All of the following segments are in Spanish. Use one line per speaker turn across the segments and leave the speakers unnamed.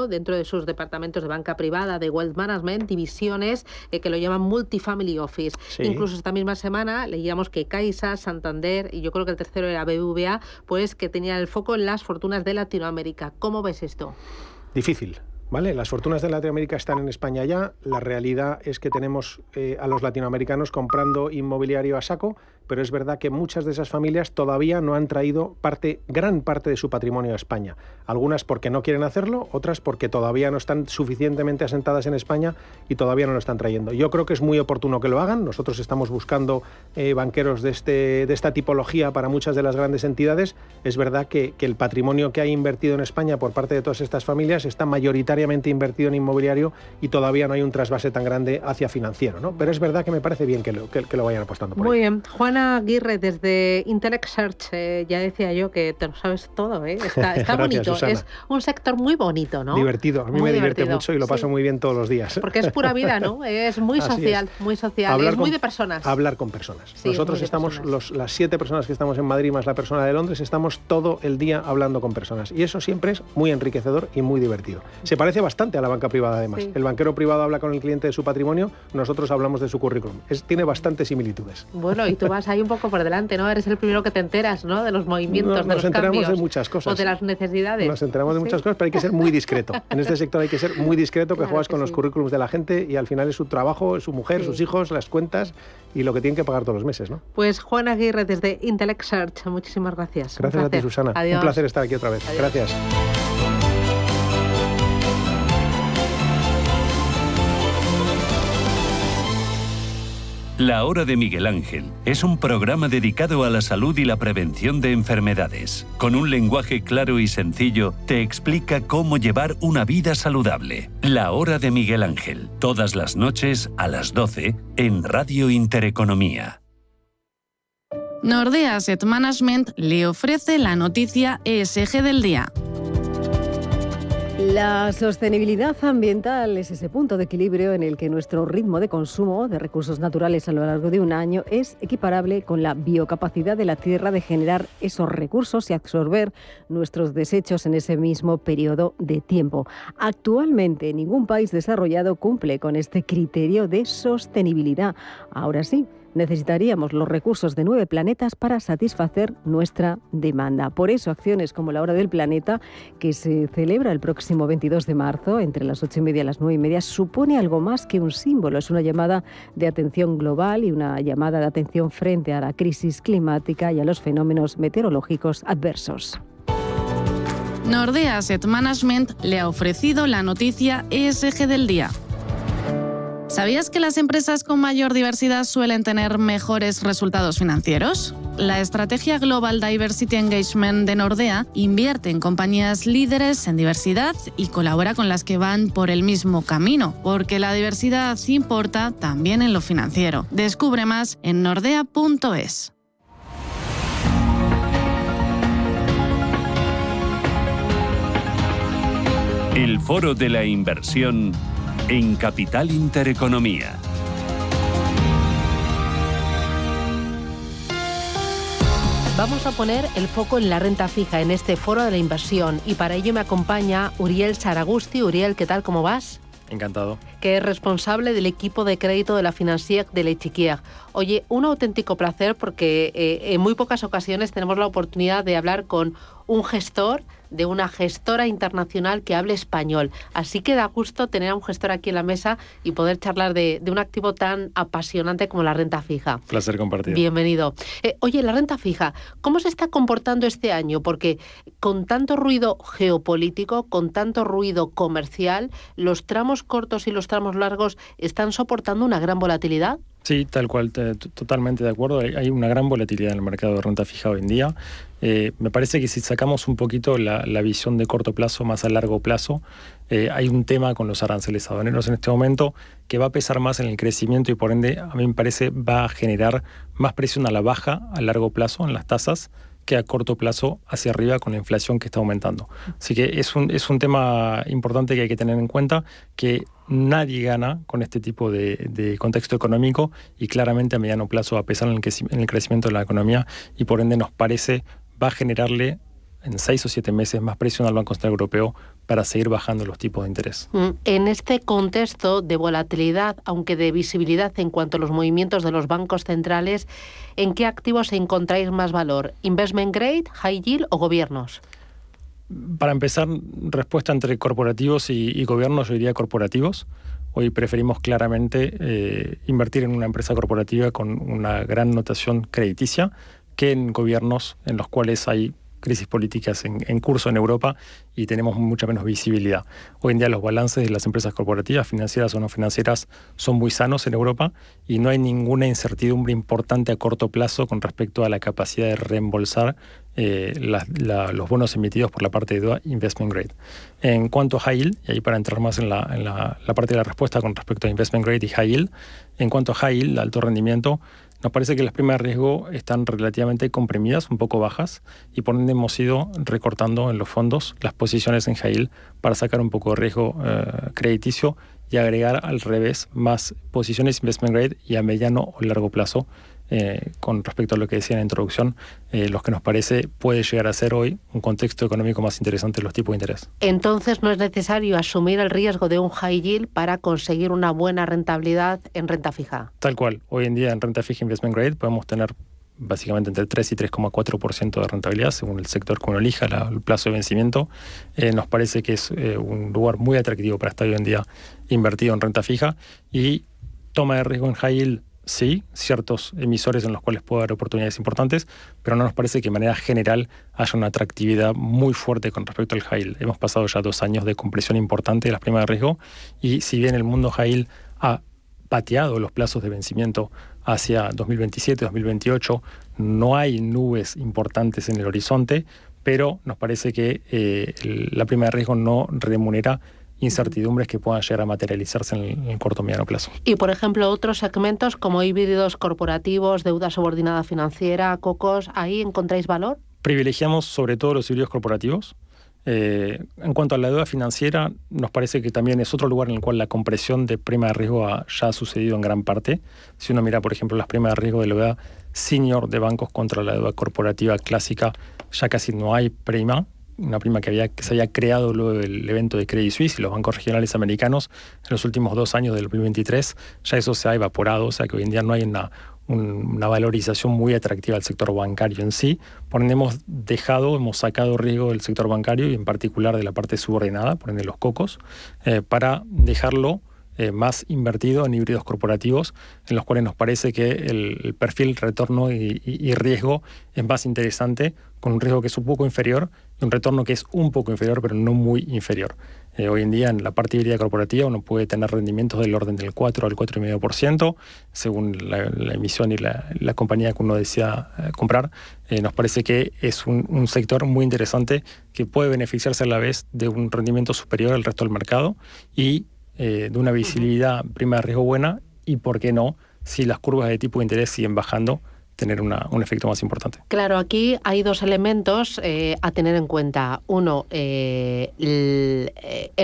dentro de sus departamentos de banca privada, de wealth management, divisiones que lo llaman multifamily office.
Sí.
Incluso esta misma semana leíamos que Caixa, Santander y yo creo que el tercero era BBVA, pues que tenían el foco en las fortunas de Latinoamérica. ¿Cómo ves esto?
Difícil, ¿vale? Las fortunas de Latinoamérica están en España ya. La realidad es que tenemos a los latinoamericanos comprando inmobiliario a saco, pero es verdad que muchas de esas familias todavía no han traído gran parte de su patrimonio a España. Algunas porque no quieren hacerlo, otras porque todavía no están suficientemente asentadas en España y todavía no lo están trayendo. Yo creo que es muy oportuno que lo hagan. Nosotros estamos buscando banqueros de esta tipología para muchas de las grandes entidades. Es verdad que el patrimonio que hay invertido en España por parte de todas estas familias está mayoritariamente invertido en inmobiliario y todavía no hay un trasvase tan grande hacia financiero, ¿no? Pero es verdad que me parece bien que lo vayan apostando por ahí.
Muy bien. Juana Aguirre, desde Intellect Search, ya decía yo que te lo sabes todo, ¿eh? Está
Gracias,
bonito.
Susana.
Es un sector muy bonito, ¿no?
Divertido. A mí
Muy
me divierte
divertido,
mucho y lo paso
sí.
muy bien todos los días.
Porque es pura vida, ¿no? Es muy
Así
social,
es.
muy social. Es muy de personas.
Hablar con personas.
Sí,
Nosotros
muy de
estamos,
personas.
las 7 personas que estamos en Madrid más la persona de Londres, estamos todo el día hablando con personas. Y eso siempre es muy enriquecedor y muy divertido. Se parece bastante a la banca privada, además.
Sí.
El banquero privado habla con el cliente de su patrimonio, nosotros hablamos de su currículum. Tiene bastantes similitudes.
Bueno, y tú vas ahí un poco por delante, ¿no? Eres el primero que te enteras, ¿no? De los movimientos, de
Nos
los
enteramos
cambios.
de muchas cosas.
O de las necesidades.
Nos enteramos de muchas
Sí.
cosas, pero hay que ser muy discreto. En este sector hay que ser muy discreto, que
Claro
juegas
que
con los
sí.
currículums de la gente y al final es su trabajo, es su mujer,
Sí.
sus hijos, las cuentas y lo que tienen que pagar todos los meses, ¿no?
Pues Juana Aguirre, desde Intellect Search, muchísimas gracias. Un
Gracias a ti,
placer.
Susana.
Adiós.
Un placer estar aquí otra vez.
Adiós.
Gracias.
La Hora de Miguel Ángel es un programa dedicado a la salud y la prevención de enfermedades. Con un lenguaje claro y sencillo, te explica cómo llevar una vida saludable. La Hora de Miguel Ángel, todas las noches a las 12 en Radio Intereconomía.
Nordea Asset Management le ofrece la noticia ESG del día.
La sostenibilidad ambiental es ese punto de equilibrio en el que nuestro ritmo de consumo de recursos naturales a lo largo de un año es equiparable con la biocapacidad de la Tierra de generar esos recursos y absorber nuestros desechos en ese mismo periodo de tiempo. Actualmente, ningún país desarrollado cumple con este criterio de sostenibilidad. Ahora sí, necesitaríamos los recursos de 9 planetas para satisfacer nuestra demanda. Por eso, acciones como la Hora del Planeta, que se celebra el próximo 22 de marzo, entre las 8:30 y las 9:30, supone algo más que un símbolo. Es una llamada de atención global y una llamada de atención frente a la crisis climática y a los fenómenos meteorológicos adversos.
Nordea Asset Management le ha ofrecido la noticia ESG del día. ¿Sabías que las empresas con mayor diversidad suelen tener mejores resultados financieros? La estrategia Global Diversity Engagement de Nordea invierte en compañías líderes en diversidad y colabora con las que van por el mismo camino, porque la diversidad importa también en lo financiero. Descubre más en nordea.es.
El Foro de la Inversión en Capital Intereconomía.
Vamos a poner el foco en la renta fija en este foro de la inversión y para ello me acompaña Uriel Saragusti. Uriel, ¿qué tal? ¿Cómo vas?
Encantado.
Que es responsable del equipo de crédito de la Financière de l'Echiquier. Oye, un auténtico placer porque en muy pocas ocasiones tenemos la oportunidad de hablar con un gestor de una gestora internacional que hable español. Así que da gusto tener a un gestor aquí en la mesa y poder charlar de un activo tan apasionante como la renta fija.
Placer compartido.
Bienvenido. Oye, la renta fija, ¿cómo se está comportando este año? Porque con tanto ruido geopolítico, con tanto ruido comercial, los tramos cortos y los tramos largos están soportando una gran volatilidad.
Sí, tal cual, totalmente de acuerdo. Hay una gran volatilidad en el mercado de renta fija hoy en día. Me parece que si sacamos un poquito la visión de corto plazo más a largo plazo, hay un tema con los aranceles aduaneros en este momento que va a pesar más en el crecimiento y por ende, a mí me parece, va a generar más presión a la baja a largo plazo en las tasas que a corto plazo hacia arriba con la inflación que está aumentando. Así que es un tema importante que hay que tener en cuenta, que nadie gana con este tipo de contexto económico y claramente a mediano plazo va a pesar en el crecimiento de la economía y por ende nos parece va a generarle en 6 o 7 meses más presión al Banco Central Europeo para seguir bajando los tipos de interés.
En este contexto de volatilidad, aunque de visibilidad en cuanto a los movimientos de los bancos centrales, ¿en qué activos encontráis más valor? ¿Investment grade, high yield o gobiernos?
Para empezar, respuesta entre corporativos y gobiernos, yo diría corporativos. Hoy preferimos claramente invertir en una empresa corporativa con una gran notación crediticia que en gobiernos en los cuales hay crisis políticas en curso en Europa y tenemos mucha menos visibilidad. Hoy en día los balances de las empresas corporativas, financieras o no financieras, son muy sanos en Europa y no hay ninguna incertidumbre importante a corto plazo con respecto a la capacidad de reembolsar los bonos emitidos por la parte de Investment Grade. En cuanto a High Yield, y ahí para entrar más en la parte de la respuesta con respecto a Investment Grade y High Yield, en cuanto a High Yield, alto rendimiento, nos parece que las primas de riesgo están relativamente comprimidas, un poco bajas, y por ende hemos ido recortando en los fondos las posiciones en high yield para sacar un poco de riesgo crediticio y agregar al revés más posiciones investment grade y a mediano o largo plazo. Con respecto a lo que decía en la introducción, lo que nos parece puede llegar a ser hoy un contexto económico más interesante en los tipos de interés.
Entonces no es necesario asumir el riesgo de un high yield para conseguir una buena rentabilidad en renta fija.
Tal cual. Hoy en día en renta fija investment grade podemos tener básicamente entre 3 y 3,4% de rentabilidad según el sector que uno elija, el plazo de vencimiento. Nos parece que es un lugar muy atractivo para estar hoy en día invertido en renta fija y toma de riesgo en high yield. Sí, ciertos emisores en los cuales puede haber oportunidades importantes, pero no nos parece que de manera general haya una atractividad muy fuerte con respecto al high yield. Hemos pasado ya 2 años de compresión importante de las primas de riesgo y si bien el mundo high yield ha pateado los plazos de vencimiento hacia 2027, 2028, no hay nubes importantes en el horizonte, pero nos parece que la prima de riesgo no remunera incertidumbres que puedan llegar a materializarse en el corto o mediano plazo.
Y, por ejemplo, otros segmentos como híbridos corporativos, deuda subordinada financiera, cocos, ¿ahí encontráis valor?
Privilegiamos sobre todo los híbridos corporativos. En cuanto a la deuda financiera, nos parece que también es otro lugar en el cual la compresión de prima de riesgo ya ha sucedido en gran parte. Si uno mira, por ejemplo, las primas de riesgo de la deuda senior de bancos contra la deuda corporativa clásica, ya casi no hay prima. Una prima que se había creado luego del evento de Credit Suisse y los bancos regionales americanos en los últimos 2 años del 2023, ya eso se ha evaporado, o sea que hoy en día no hay una valorización muy atractiva del sector bancario en sí. Por ende hemos sacado riesgo del sector bancario y en particular de la parte subordinada, por ende los cocos, para dejarlo más invertido en híbridos corporativos, en los cuales nos parece que el perfil retorno y riesgo es más interesante, con un riesgo que es un poco inferior y un retorno que es un poco inferior, pero no muy inferior. Hoy en día en la parte híbrida corporativa uno puede tener rendimientos del orden del 4 al 4,5%, según la emisión y la compañía que uno desea comprar. Nos parece que es un sector muy interesante que puede beneficiarse a la vez de un rendimiento superior al resto del mercado y de una visibilidad prima de riesgo buena y, ¿por qué no?, si las curvas de tipo de interés siguen bajando, tener un efecto más importante.
Claro, aquí hay 2 elementos a tener en cuenta. Uno, el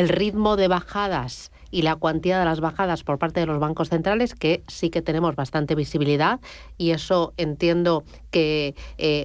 ritmo de bajadas y la cuantía de las bajadas por parte de los bancos centrales, que sí que tenemos bastante visibilidad, y eso entiendo que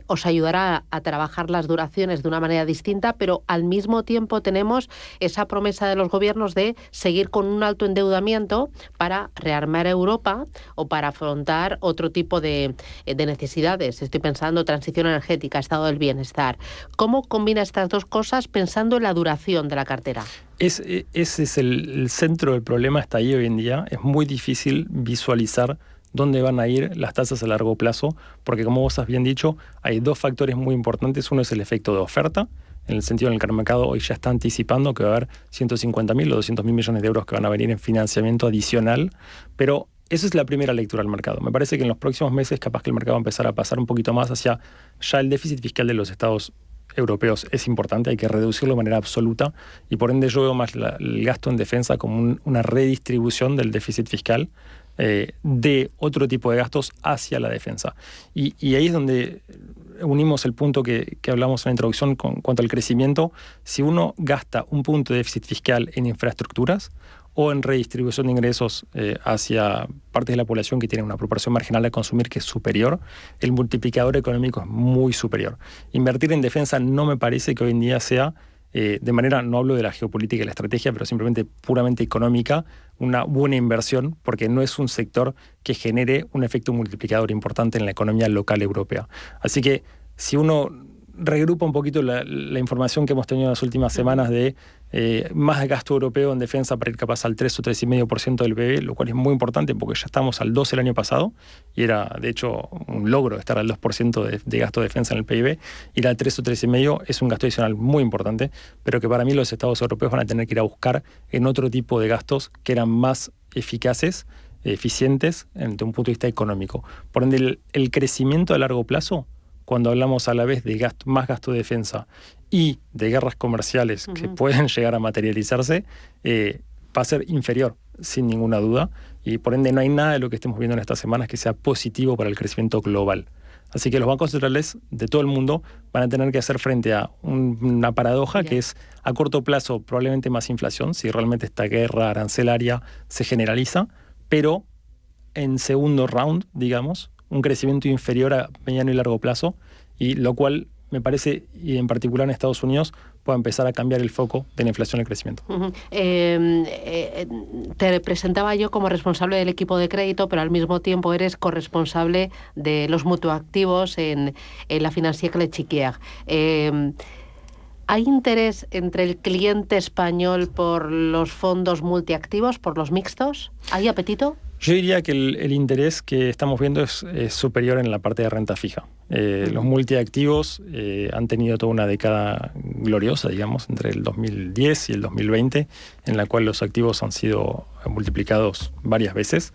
os ayudará a trabajar las duraciones de una manera distinta, pero al mismo tiempo tenemos esa promesa de los gobiernos de seguir con un alto endeudamiento para rearmar Europa o para afrontar otro tipo de necesidades. Estoy pensando transición energética, estado del bienestar. ¿Cómo combina estas 2 cosas pensando en la duración de la cartera?
Ese es el centro del problema, está ahí hoy en día. Es muy difícil visualizar dónde van a ir las tasas a largo plazo, porque como vos has bien dicho, hay 2 factores muy importantes. Uno es el efecto de oferta, en el sentido en el que el mercado hoy ya está anticipando que va a haber 150.000 o 200.000 millones de euros que van a venir en financiamiento adicional, pero esa es la primera lectura del mercado. Me parece que en los próximos meses capaz que el mercado va a empezar a pasar un poquito más hacia ya el déficit fiscal de los estados europeos es importante, hay que reducirlo de manera absoluta y por ende yo veo más el gasto en defensa como una redistribución del déficit fiscal de otro tipo de gastos hacia la defensa. Y ahí es donde unimos el punto que hablamos en la introducción con cuanto al crecimiento. Si uno gasta un punto de déficit fiscal en infraestructuras o en redistribución de ingresos hacia partes de la población que tienen una proporción marginal de consumir que es superior, el multiplicador económico es muy superior. Invertir en defensa no me parece que hoy en día sea de manera, no hablo de la geopolítica y la estrategia, pero simplemente puramente económica, una buena inversión, porque no es un sector que genere un efecto multiplicador importante en la economía local europea. Así que si uno regrupa un poquito la información que hemos tenido en las últimas semanas de más gasto europeo en defensa para ir capaz al 3 o 3,5% del PIB, lo cual es muy importante porque ya estamos al 2 el año pasado y era de hecho un logro estar al 2% de gasto de defensa en el PIB. Ir al 3 o 3,5% es un gasto adicional muy importante, pero que para mí los estados europeos van a tener que ir a buscar en otro tipo de gastos que eran más eficaces, eficientes desde un punto de vista económico. Por ende, el crecimiento a largo plazo, cuando hablamos a la vez de más gasto de defensa y de guerras comerciales que pueden llegar a materializarse, va a ser inferior, sin ninguna duda, y por ende no hay nada de lo que estemos viendo en estas semanas que sea positivo para el crecimiento global. Así que los bancos centrales de todo el mundo van a tener que hacer frente a una paradoja que es a corto plazo probablemente más inflación, si realmente esta guerra arancelaria se generaliza, pero en segundo round, digamos, un crecimiento inferior a mediano y largo plazo, y lo cual me parece, y en particular en Estados Unidos, puede empezar a cambiar el foco de la inflación y el crecimiento.
Te presentaba yo como responsable del equipo de crédito, pero al mismo tiempo eres corresponsable de los mutuoactivos en la Financière L'Echiquier. ¿Hay interés entre el cliente español por los fondos multiactivos, por los mixtos? ¿Hay apetito?
Yo diría que el interés que estamos viendo es superior en la parte de renta fija. Los multiactivos han tenido toda una década gloriosa, digamos, entre el 2010 y el 2020, en la cual los activos han sido multiplicados varias veces.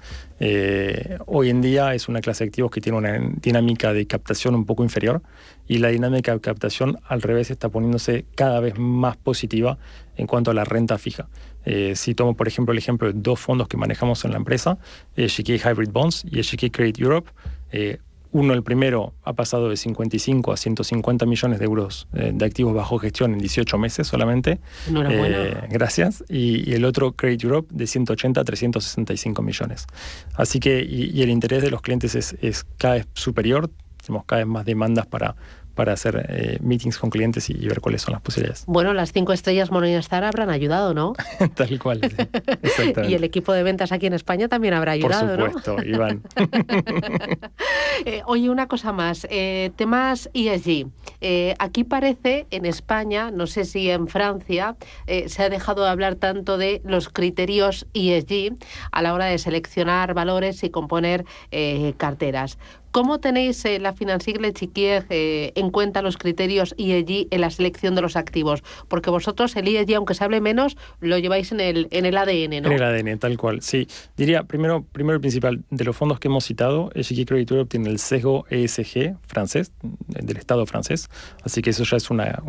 Hoy en día es una clase de activos que tiene una dinámica de captación un poco inferior, y la dinámica de captación al revés está poniéndose cada vez más positiva en cuanto a la renta fija. Si tomo, por ejemplo, el ejemplo de dos fondos que manejamos en la empresa, Echiquier Hybrid Bonds y Echiquier Credit Europe, el primero ha pasado de 55 a 150 millones de euros de activos bajo gestión en 18 meses solamente.
Enhorabuena.
Gracias. Y el otro, Credit Europe, de 180 a 365 millones. Así que, y el interés de los clientes es cada vez superior. Tenemos cada vez más demandas para hacer meetings con clientes y ver cuáles son las posibilidades.
Bueno, las 5 estrellas Morningstar habrán ayudado, ¿no?
Tal cual, sí. Exactamente.
Y el equipo de ventas aquí en España también habrá ayudado,
por supuesto, ¿no? Iván.
Oye, una cosa más. Temas ESG. Aquí parece, en España, no sé si en Francia, se ha dejado de hablar tanto de los criterios ESG a la hora de seleccionar valores y componer carteras. ¿Cómo tenéis la Financière L'Echiquier en cuenta los criterios ESG en la selección de los activos? Porque vosotros el ESG, aunque se hable menos, lo lleváis en el ADN, ¿no?
En el ADN, tal cual, sí. Diría, primero y principal, de los fondos que hemos citado, Echiquier Credit Europe tiene el sesgo ESG francés, del Estado francés, así que eso ya es una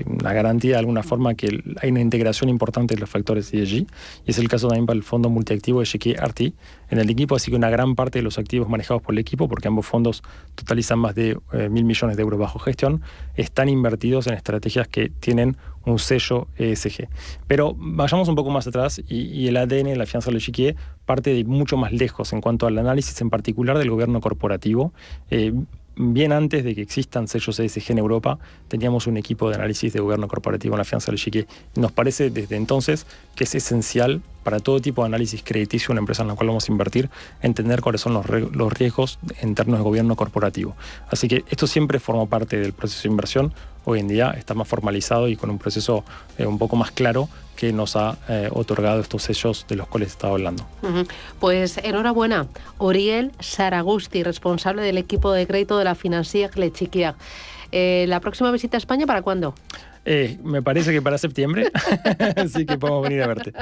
garantía de alguna forma que hay una integración importante de los factores ESG, y es el caso también para el fondo multiactivo Echiquier RT en el equipo, así que una gran parte de los activos manejados por el equipo, porque ambos fondos totalizan más de 1.000 millones de euros bajo gestión, están invertidos en estrategias que tienen un sello ESG. Pero vayamos un poco más atrás y el ADN de la Financière L'Echiquier parte de mucho más lejos en cuanto al análisis en particular del gobierno corporativo. Bien antes de que existan sellos ESG en Europa, teníamos un equipo de análisis de gobierno corporativo en la Financière L'Echiquier. Nos parece desde entonces que es esencial para todo tipo de análisis crediticio, una empresa en la cual vamos a invertir, entender cuáles son los riesgos en términos de gobierno corporativo. Así que esto siempre formó parte del proceso de inversión. Hoy en día está más formalizado y con un proceso un poco más claro que nos ha otorgado estos sellos de los cuales estaba hablando.
Pues enhorabuena, Uriel Saragusti, responsable del equipo de crédito de la Financière L'Echiquier. ¿La próxima visita a España para cuándo?
Me parece que para septiembre, así que podemos venir a verte.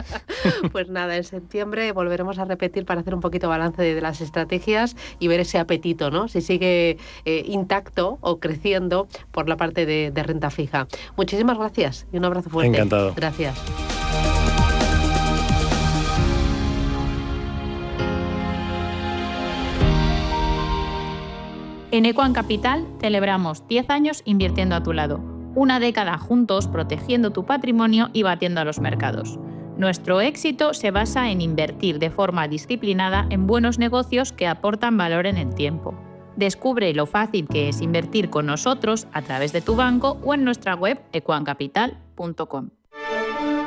Pues nada, en septiembre volveremos a repetir para hacer un poquito balance de las estrategias y ver ese apetito, ¿no? Si sigue intacto o creciendo por la parte de renta fija. Muchísimas gracias y un abrazo fuerte.
Encantado.
Gracias.
En Equam Capital celebramos 10 años invirtiendo a tu lado. Una década juntos protegiendo tu patrimonio y batiendo a los mercados. Nuestro éxito se basa en invertir de forma disciplinada en buenos negocios que aportan valor en el tiempo. Descubre lo fácil que es invertir con nosotros a través de tu banco o en nuestra web equamcapital.com. www.wagnerreal.com.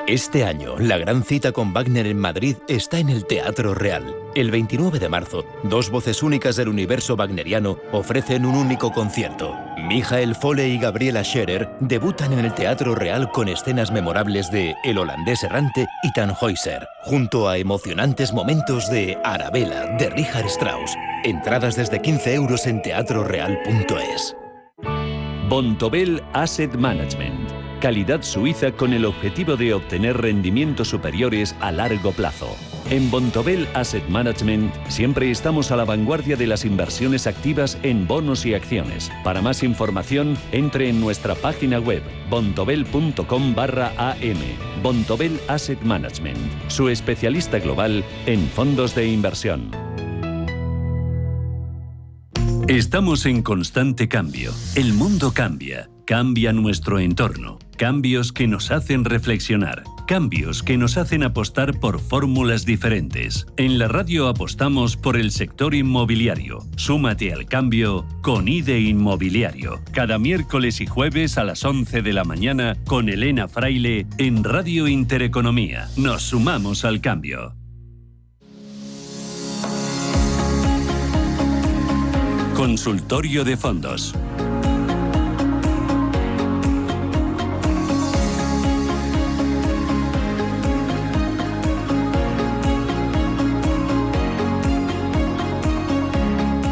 Este año, la gran cita con Wagner en Madrid está en el Teatro Real. El 29 de marzo, 2 voces únicas del universo wagneriano ofrecen un único concierto. Michael Fole y Gabriela Scherer debutan en el Teatro Real con escenas memorables de El holandés errante y Tannhäuser, junto a emocionantes momentos de Arabella, de Richard Strauss. Entradas desde 15 € en teatroreal.es.
Bontobel Asset Management. Calidad suiza con el objetivo de obtener rendimientos superiores a largo plazo. En Bontobel Asset Management siempre estamos a la vanguardia de las inversiones activas en bonos y acciones. Para más información, entre en nuestra página web bontobel.com/am. Bontobel Asset Management, su especialista global en fondos de inversión. Estamos en constante cambio. El mundo cambia. Cambia nuestro entorno. Cambios que nos hacen reflexionar. Cambios que nos hacen apostar por fórmulas diferentes. En la radio apostamos por el sector inmobiliario. Súmate al cambio con IDE Inmobiliario. Cada miércoles y jueves a las 11 de la mañana con Elena Fraile en Radio Intereconomía. Nos sumamos al cambio. Consultorio de fondos.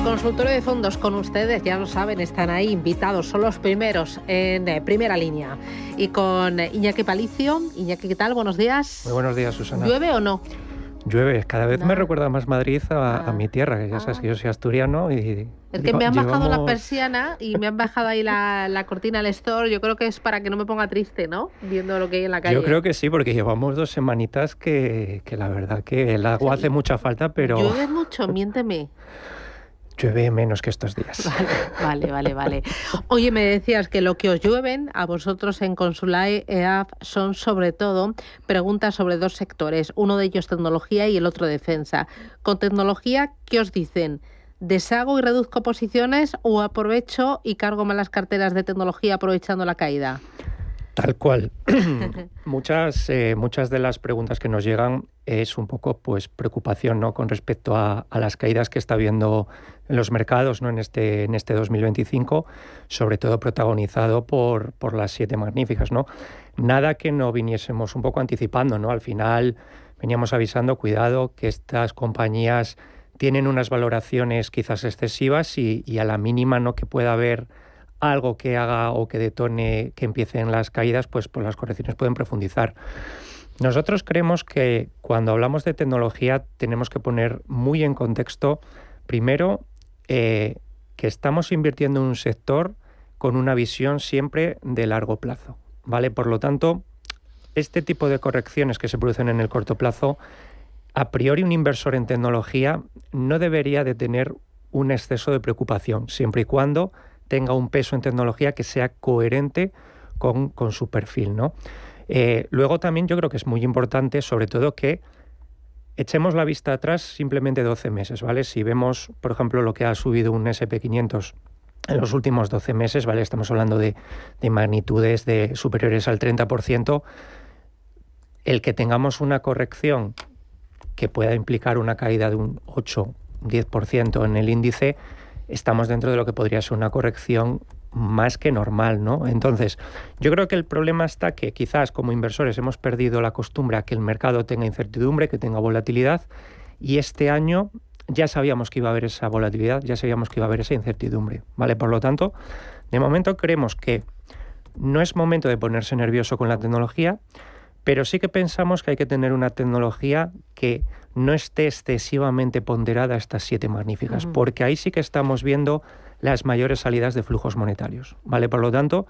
Consultorio de fondos con ustedes, ya lo saben, están ahí invitados, son los primeros en primera línea. Y con Iñaki Palicio. Iñaki, ¿qué tal? Buenos días.
Muy buenos días, Susana.
¿Llueve o no?
Llueve, cada vez me recuerda más Madrid a mi tierra, que ya sabes que yo soy asturiano y...
Es que me han bajado la persiana y me han bajado ahí la cortina al store. Yo creo que es para que no me ponga triste, ¿no? Viendo lo que hay en la calle.
Yo creo que sí, porque llevamos 2 semanitas que la verdad que el agua hace mucha falta, pero...
¿Llueve mucho? Miénteme.
Llueve menos que estos días.
Vale. Oye, me decías que lo que os llueven a vosotros en Consulae EAF son sobre todo preguntas sobre 2 sectores, uno de ellos tecnología y el otro defensa. Con tecnología, ¿qué os dicen? ¿Deshago y reduzco posiciones o aprovecho y cargo más las carteras de tecnología aprovechando la caída?
Tal cual. Muchas de las preguntas que nos llegan es un poco pues preocupación, ¿no?, con respecto a las caídas que está habiendo en los mercados, ¿no?, en este 2025, sobre todo protagonizado por las 7 magníficas, ¿no? Nada que no viniésemos un poco anticipando, ¿no? Al final veníamos avisando, cuidado, que estas compañías tienen unas valoraciones quizás excesivas y a la mínima, ¿no?, que pueda haber algo que haga o que detone que empiecen las caídas, pues las correcciones pueden profundizar. Nosotros creemos que cuando hablamos de tecnología tenemos que poner muy en contexto, primero, que estamos invirtiendo en un sector con una visión siempre de largo plazo, ¿vale? Por lo tanto, este tipo de correcciones que se producen en el corto plazo, a priori un inversor en tecnología no debería de tener un exceso de preocupación, siempre y cuando tenga un peso en tecnología que sea coherente con su perfil, ¿no? Luego también yo creo que es muy importante, sobre todo, que echemos la vista atrás simplemente 12 meses, ¿vale? Si vemos, por ejemplo, lo que ha subido un SP500 en los últimos 12 meses, ¿vale? Estamos hablando de magnitudes superiores al 30%. El que tengamos una corrección que pueda implicar una caída de un 8-10% en el índice, estamos dentro de lo que podría ser una corrección más que normal, ¿no? Entonces, yo creo que el problema está que quizás como inversores hemos perdido la costumbre a que el mercado tenga incertidumbre, que tenga volatilidad, y este año ya sabíamos que iba a haber esa volatilidad, ya sabíamos que iba a haber esa incertidumbre, ¿vale? Por lo tanto, de momento creemos que no es momento de ponerse nervioso con la tecnología, pero sí que pensamos que hay que tener una tecnología que no esté excesivamente ponderada a estas 7 magníficas, porque ahí sí que estamos viendo las mayores salidas de flujos monetarios, ¿vale? Por lo tanto,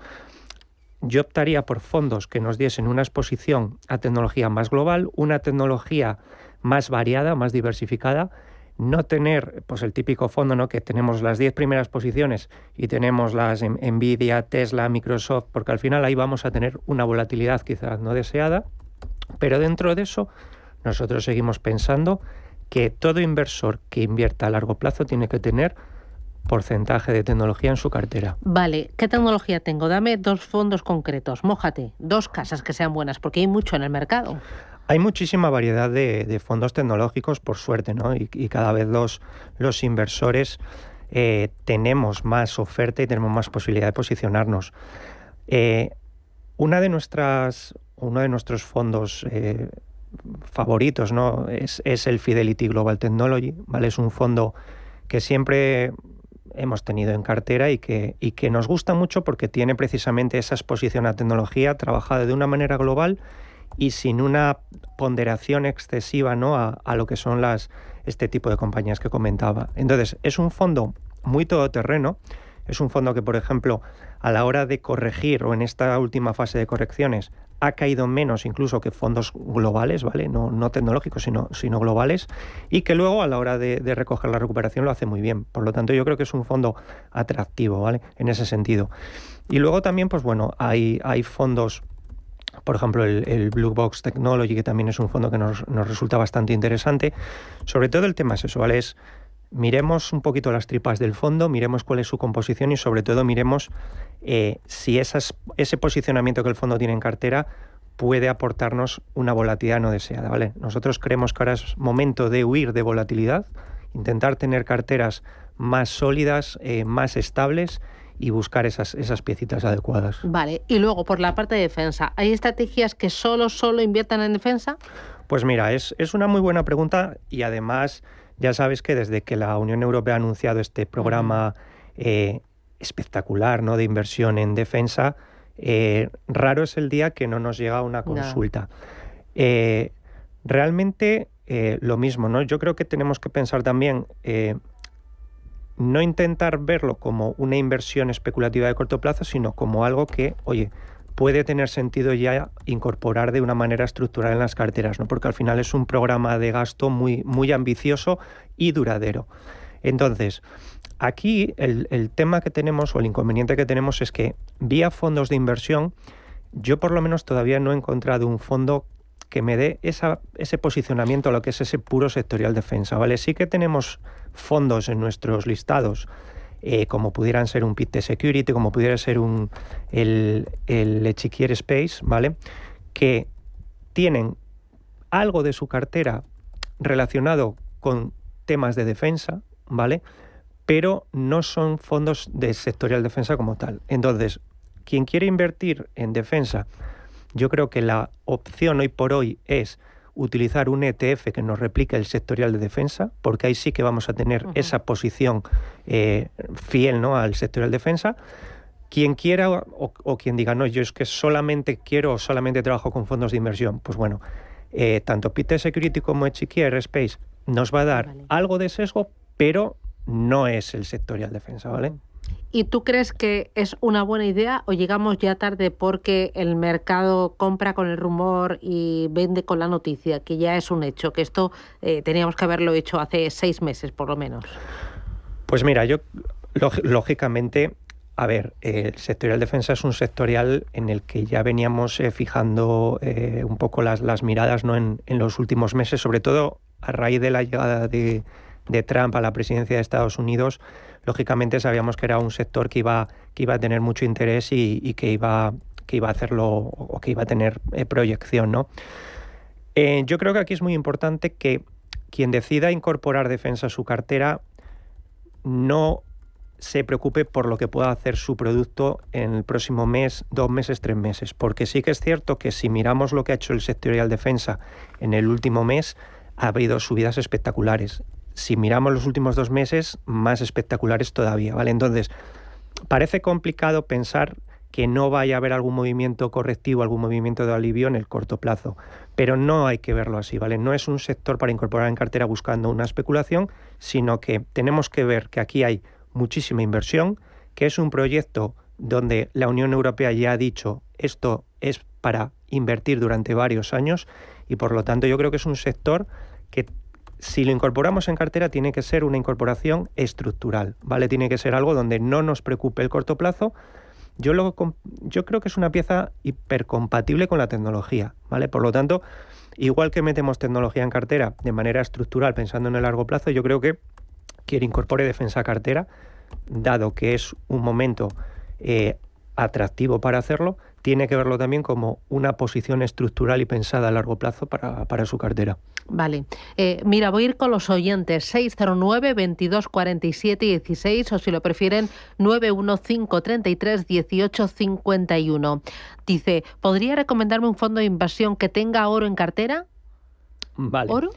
yo optaría por fondos que nos diesen una exposición a tecnología más global, una tecnología más variada, más diversificada, no tener pues el típico fondo, ¿no?, que tenemos las 10 primeras posiciones y tenemos las Nvidia, Tesla, Microsoft, porque al final ahí vamos a tener una volatilidad quizás no deseada, pero dentro de eso nosotros seguimos pensando que todo inversor que invierta a largo plazo tiene que tener porcentaje de tecnología en su cartera.
Vale, ¿qué tecnología tengo? Dame 2 fondos concretos, mójate, 2 casas que sean buenas, porque hay mucho en el mercado.
Hay muchísima variedad de fondos tecnológicos, por suerte, ¿no? Y cada vez los inversores tenemos más oferta y tenemos más posibilidad de posicionarnos. Uno de nuestros fondos favoritos, ¿no? es el Fidelity Global Technology, ¿vale? Es un fondo que siempre hemos tenido en cartera y que nos gusta mucho porque tiene precisamente esa exposición a tecnología trabajada de una manera global y sin una ponderación excesiva, ¿no? a lo que son este tipo de compañías que comentaba. Entonces, es un fondo muy todoterreno, es un fondo que, por ejemplo, a la hora de corregir o en esta última fase de correcciones ha caído menos incluso que fondos globales, ¿vale? No tecnológicos, sino globales, y que luego a la hora de recoger la recuperación lo hace muy bien. Por lo tanto, yo creo que es un fondo atractivo, ¿vale? En ese sentido. Y luego también, pues bueno, hay fondos, por ejemplo, el Blue Box Technology, que también es un fondo que nos resulta bastante interesante. Sobre todo el tema es eso, ¿vale? Miremos un poquito las tripas del fondo, miremos cuál es su composición y sobre todo miremos si ese posicionamiento que el fondo tiene en cartera puede aportarnos una volatilidad no deseada, ¿vale? Nosotros creemos que ahora es momento de huir de volatilidad, intentar tener carteras más sólidas, más estables y buscar esas piecitas adecuadas.
Vale, y luego por la parte de defensa, ¿hay estrategias que solo inviertan en defensa?
Pues mira, es una muy buena pregunta y además ya sabes que desde que la Unión Europea ha anunciado este programa espectacular, ¿no? de inversión en defensa, raro es el día que no nos llega una consulta. Realmente lo mismo, ¿no? Yo creo que tenemos que pensar también, no intentar verlo como una inversión especulativa de corto plazo, sino como algo que, oye, puede tener sentido ya incorporar de una manera estructural en las carteras, ¿no? Porque al final es un programa de gasto muy, muy ambicioso y duradero. Entonces, aquí el tema que tenemos o el inconveniente que tenemos es que vía fondos de inversión, yo por lo menos todavía no he encontrado un fondo que me dé ese posicionamiento a lo que es ese puro sectorial defensa, ¿vale? Sí que tenemos fondos en nuestros listados, como pudieran ser un Pictet Security, como pudiera ser el Echiquier Space, ¿vale? Que tienen algo de su cartera relacionado con temas de defensa, ¿vale? Pero no son fondos de sectorial defensa como tal. Entonces, quien quiere invertir en defensa, yo creo que la opción hoy por hoy es utilizar un ETF que nos replique el sectorial de defensa, porque ahí sí que vamos a tener esa posición fiel, ¿no? al sectorial de defensa. Quien quiera o quien diga, no, yo es que solamente trabajo con fondos de inversión, pues bueno, tanto Pictet Security como Echiquier Space nos va a dar algo de sesgo, pero no es el sectorial defensa, ¿vale?
¿Y tú crees que es una buena idea o llegamos ya tarde porque el mercado compra con el rumor y vende con la noticia, que ya es un hecho, que esto teníamos que haberlo hecho hace 6 meses por lo menos?
Pues mira, yo lógicamente, a ver, el sectorial defensa es un sectorial en el que ya veníamos fijando un poco las miradas, ¿no? en los últimos meses, sobre todo a raíz de la llegada de Trump a la presidencia de Estados Unidos. Lógicamente sabíamos que era un sector que iba a tener mucho interés y que iba a hacerlo o que iba a tener proyección, ¿no? Yo creo que aquí es muy importante que quien decida incorporar defensa a su cartera no se preocupe por lo que pueda hacer su producto en el próximo mes, 2 meses, 3 meses, porque sí que es cierto que si miramos lo que ha hecho el sectorial defensa en el último mes, ha habido subidas espectaculares. Si miramos los últimos 2 meses, más espectaculares todavía, ¿vale? Entonces, parece complicado pensar que no vaya a haber algún movimiento correctivo, algún movimiento de alivio en el corto plazo, pero no hay que verlo así, ¿vale? No es un sector para incorporar en cartera buscando una especulación, sino que tenemos que ver que aquí hay muchísima inversión, que es un proyecto donde la Unión Europea ya ha dicho esto es para invertir durante varios años y por lo tanto yo creo que es un sector que si lo incorporamos en cartera tiene que ser una incorporación estructural, ¿vale? Tiene que ser algo donde no nos preocupe el corto plazo. Yo creo que es una pieza hipercompatible con la tecnología, ¿vale? Por lo tanto, igual que metemos tecnología en cartera de manera estructural pensando en el largo plazo, yo creo que quien incorpore defensa a cartera dado que es un momento atractivo para hacerlo, tiene que verlo también como una posición estructural y pensada a largo plazo para su cartera.
Vale. Mira, voy a ir con los oyentes. 609-2247-16 o si lo prefieren 915331851. Dice, ¿podría recomendarme un fondo de inversión que tenga oro en cartera?
Vale.
¿Oro?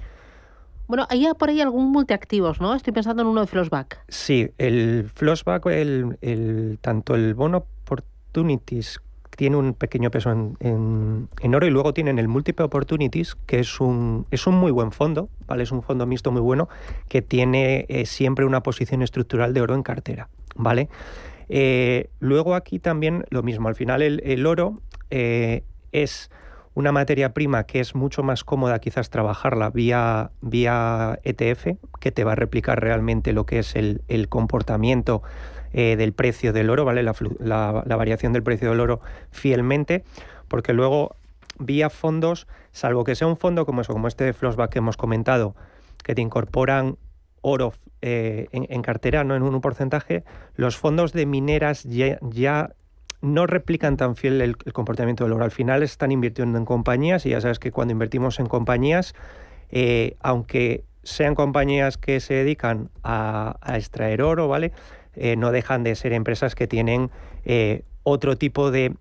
Bueno, hay por ahí algún multiactivos, ¿no? Estoy pensando en uno de Flossback.
Sí, el Flossback, tanto el bono Opportunities tiene un pequeño peso en oro y luego tienen el Multiple Opportunities, que es un muy buen fondo, ¿vale? Es un fondo mixto muy bueno que tiene siempre una posición estructural de oro en cartera, ¿vale? Luego aquí también lo mismo, al final el oro es una materia prima que es mucho más cómoda quizás trabajarla vía ETF, que te va a replicar realmente lo que es el comportamiento del precio del oro, ¿vale? La variación del precio del oro fielmente, porque luego vía fondos, salvo que sea un fondo como este de Flossback que hemos comentado, que te incorporan oro en cartera, no en un porcentaje, los fondos de mineras ya no replican tan fiel el comportamiento del oro. Al final están invirtiendo en compañías y ya sabes que cuando invertimos en compañías, aunque sean compañías que se dedican a extraer oro, ¿vale? No dejan de ser empresas que tienen otro tipo de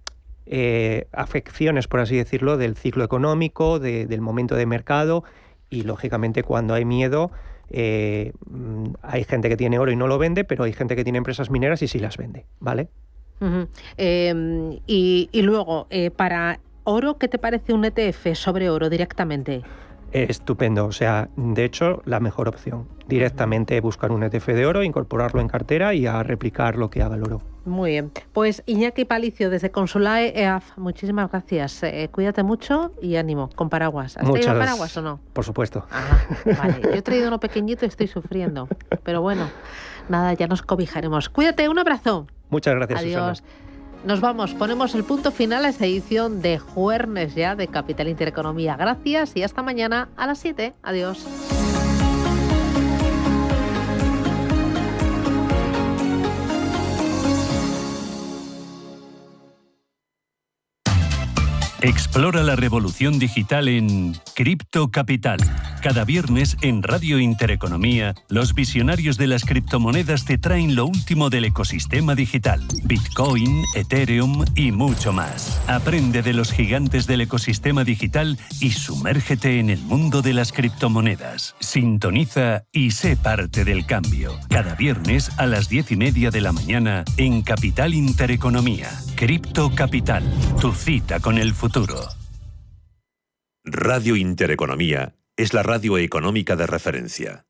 afecciones, por así decirlo, del ciclo económico, del momento de mercado y, lógicamente, cuando hay miedo, hay gente que tiene oro y no lo vende, pero hay gente que tiene empresas mineras y sí las vende, ¿vale?
Uh-huh. Y luego, para oro, ¿qué te parece un ETF sobre oro directamente?
Estupendo, o sea, de hecho, la mejor opción. Directamente buscar un ETF de oro, incorporarlo en cartera y a replicar lo que haga el oro.
Muy bien. Pues Iñaki Palicio, desde Consulae EAF, muchísimas gracias. Cuídate mucho y ánimo, con paraguas. ¿Has traído paraguas o no?
Por supuesto.
Ajá, vale. Yo he traído uno pequeñito y estoy sufriendo. Pero bueno, nada, ya nos cobijaremos. Cuídate, un abrazo.
Muchas gracias,
adiós.
Susana.
Nos vamos, ponemos el punto final a esta edición de jueves ya de Capital Intereconomía. Gracias y hasta mañana a las 7. Adiós.
Explora la revolución digital en Cripto Capital. Cada viernes en Radio Intereconomía, los visionarios de las criptomonedas te traen lo último del ecosistema digital. Bitcoin, Ethereum y mucho más. Aprende de los gigantes del ecosistema digital y sumérgete en el mundo de las criptomonedas. Sintoniza y sé parte del cambio. Cada viernes a las 10:30 de la mañana en Capital Intereconomía. Cripto Capital, tu cita con el futuro.
Radio Intereconomía es la radio económica de referencia.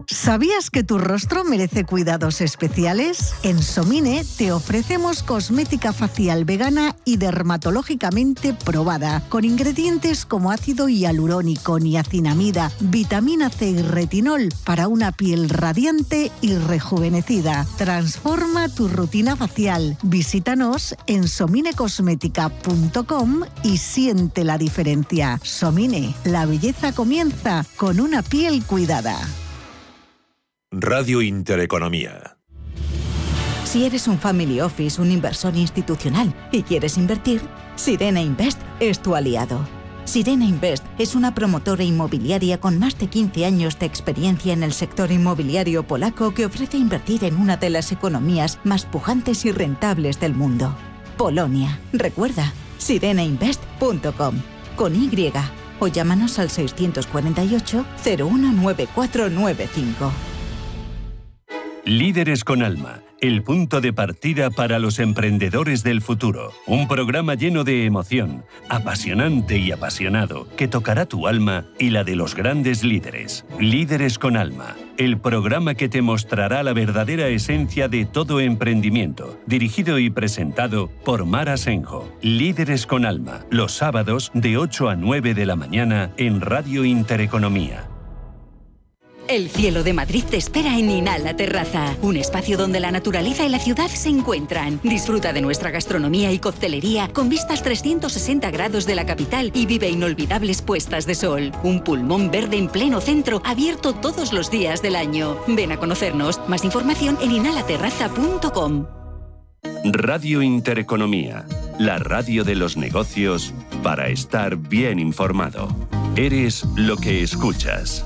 ¿Sabías que tu rostro merece cuidados especiales? En Somine te ofrecemos cosmética facial vegana y dermatológicamente probada, con ingredientes como ácido hialurónico, niacinamida, vitamina C y retinol para una piel radiante y rejuvenecida. Transforma tu rutina facial. Visítanos en sominecosmética.com y siente la diferencia. Somine, la belleza comienza con una piel cuidada.
Radio Intereconomía.
Si eres un family office, un inversor institucional y quieres invertir, Sirena Invest es tu aliado. Sirena Invest es una promotora inmobiliaria con más de 15 años de experiencia en el sector inmobiliario polaco que ofrece invertir en una de las economías más pujantes y rentables del mundo. Polonia. Recuerda, sirenainvest.com con Y o llámanos al 648 019495.
Líderes con Alma, el punto de partida para los emprendedores del futuro. Un programa lleno de emoción, apasionante y apasionado, que tocará tu alma y la de los grandes líderes. Líderes con Alma, el programa que te mostrará la verdadera esencia de todo emprendimiento. Dirigido y presentado por Mar Asenjo. Líderes con Alma, los sábados de 8 a 9 de la mañana en Radio Intereconomía.
El cielo de Madrid te espera en Inhala Terraza, un espacio donde la naturaleza y la ciudad se encuentran. Disfruta de nuestra gastronomía y coctelería con vistas 360 grados de la capital y vive inolvidables puestas de sol. Un pulmón verde en pleno centro, abierto todos los días del año. Ven a conocernos. Más información en inhalaterraza.com.
Radio Intereconomía, la radio de los negocios para estar bien informado. Eres lo que escuchas.